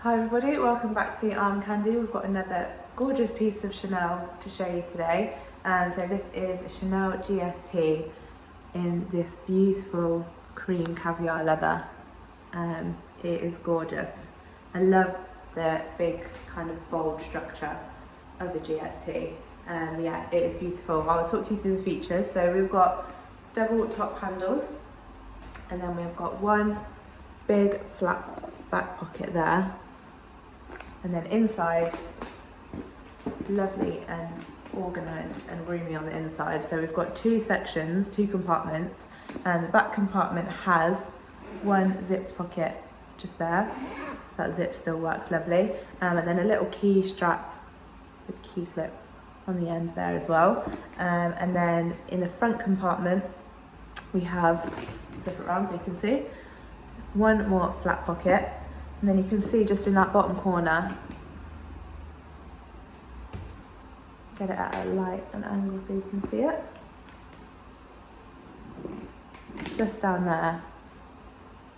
Hi everybody, welcome back to Candy. We've got another gorgeous piece of Chanel to show you today. So this is a Chanel GST in this beautiful cream caviar leather. It is gorgeous. I love the big kind of bold structure of the GST. Yeah, it is beautiful. I'll talk you through the features. So we've got double top handles, and then we've got one big flat back pocket there. And then inside, lovely and organised and roomy on the inside. So we've got two sections, two compartments, and the back compartment has one zipped pocket just there. So that zip still works lovely. And then a little key strap with key clip on the end there as well. And then in the front compartment, we have, flip it around so you can see, one more flat pocket. And then you can see just in that bottom corner, get it at a light and angle so you can see it. Just down there,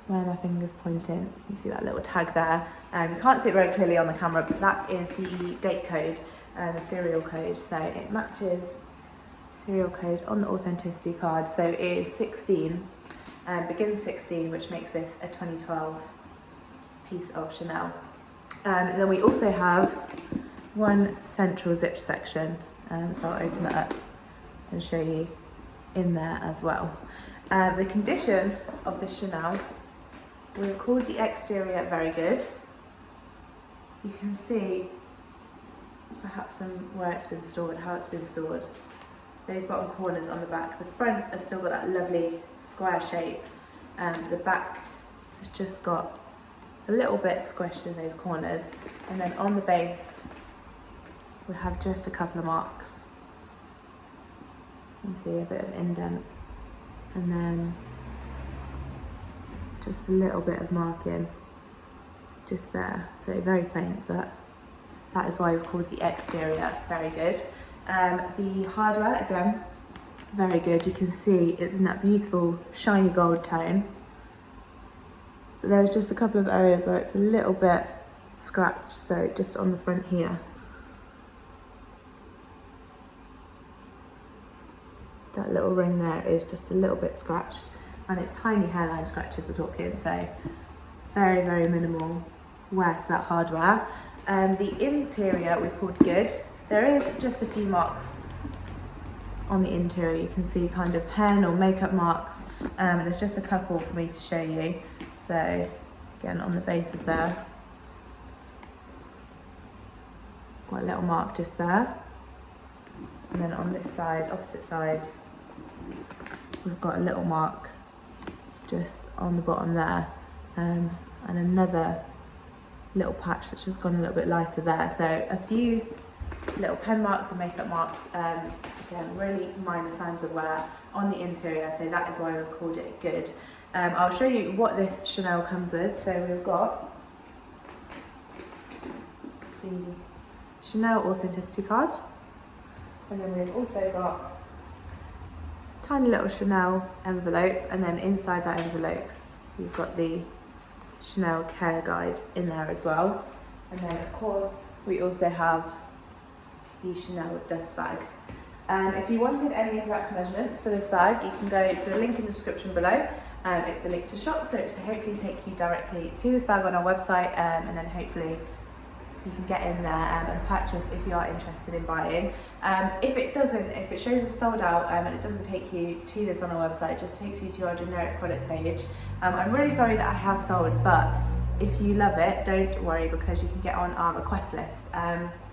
where my finger's pointing, you see that little tag there. You can't see it very clearly on the camera, but that is the date code and the serial code. So it matches serial code on the authenticity card. So it is 16, begins 16, which makes this a 2012 piece of Chanel. And then we also have one central zip section, so I'll open that up and show you in there as well. The condition of the Chanel, we called the exterior very good. You can see perhaps from where it's been stored, how it's been stored. Those bottom corners on the back. The front has still got that lovely square shape, and the back has just got a little bit squished in those corners, and then on the base we have just a couple of marks. You can see a bit of indent, and then just a little bit of marking just there, so very faint, but that is why we've called the exterior very good. The hardware, again, very good. You can see it's in that beautiful shiny gold tone. There's just a couple of areas where it's a little bit scratched, so just on the front here. That little ring there is just a little bit scratched, and it's tiny hairline scratches we're talking, so very, very minimal wear to that hardware. The interior we've called good. There is just a few marks on the interior. You can see kind of pen or makeup marks. There's just a couple for me to show you. So again, on the base of there, got a little mark just there. And then on this side, opposite side, we've got a little mark just on the bottom there. And another little patch that's just gone a little bit lighter there. So a few little pen marks and makeup marks, again, really minor signs of wear on the interior, so that is why we've called it good. I'll show you what this Chanel comes with. So we've got the Chanel authenticity card, and then we've also got a tiny little Chanel envelope, and then inside that envelope you've got the Chanel care guide in there as well. And then of course we also have the Chanel dust bag. If you wanted any exact measurements for this bag, you can go to the link in the description below. It's the link to shop, so it should hopefully take you directly to this bag on our website, and then hopefully you can get in there and purchase if you are interested in buying. If it shows it's sold out and it doesn't take you to this on our website, it just takes you to our generic product page. I'm really sorry that I have sold, but if you love it, don't worry, because you can get on our request list.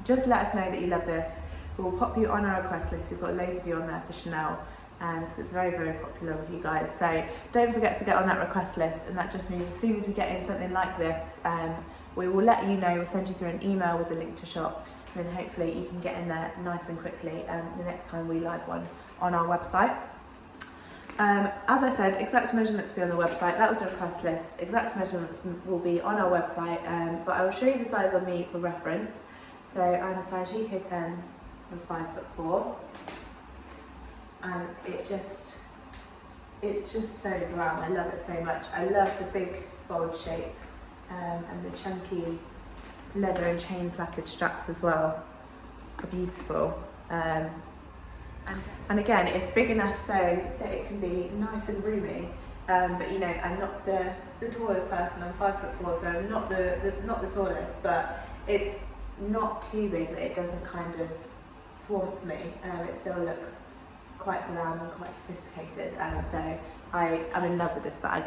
Just let us know that you love this. We'll pop you on our request list. We've got loads of you on there for Chanel, because it's very, very popular with you guys. So don't forget to get on that request list, and that just means as soon as we get in something like this, we will let you know. We'll send you through an email with the link to shop, and then hopefully you can get in there nice and quickly the next time we live one on our website. As I said, exact measurements will be on the website. That was the request list. Exact measurements will be on our website, but I will show you the size on me for reference. So I'm a size UK 10 and 5'4", and it's just so glam. I love it so much. I love the big bold shape and the chunky leather and chain plaited straps as well are beautiful. And again, it's big enough so that it can be nice and roomy. But you know, I'm not the tallest person. I'm 5'4", so I'm not the tallest. But it's not too big that it doesn't kind of swamp me. It still looks quite glam and quite sophisticated. So I'm in love with this bag.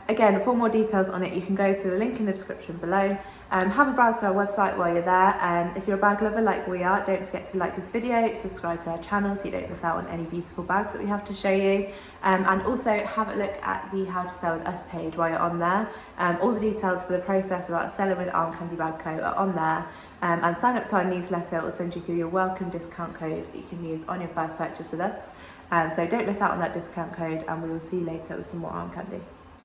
Again, for more details on it, you can go to the link in the description below. Have a browse to our website while you're there. If you're a bag lover like we are, don't forget to like this video, subscribe to our channel so you don't miss out on any beautiful bags that we have to show you. And also have a look at the How to Sell With Us page while you're on there. All the details for the process about selling with Arm Candy Bag Co are on there. And sign up to our newsletter. It will send you through your welcome discount code that you can use on your first purchase with us. So don't miss out on that discount code, and we will see you later with some more Arm Candy.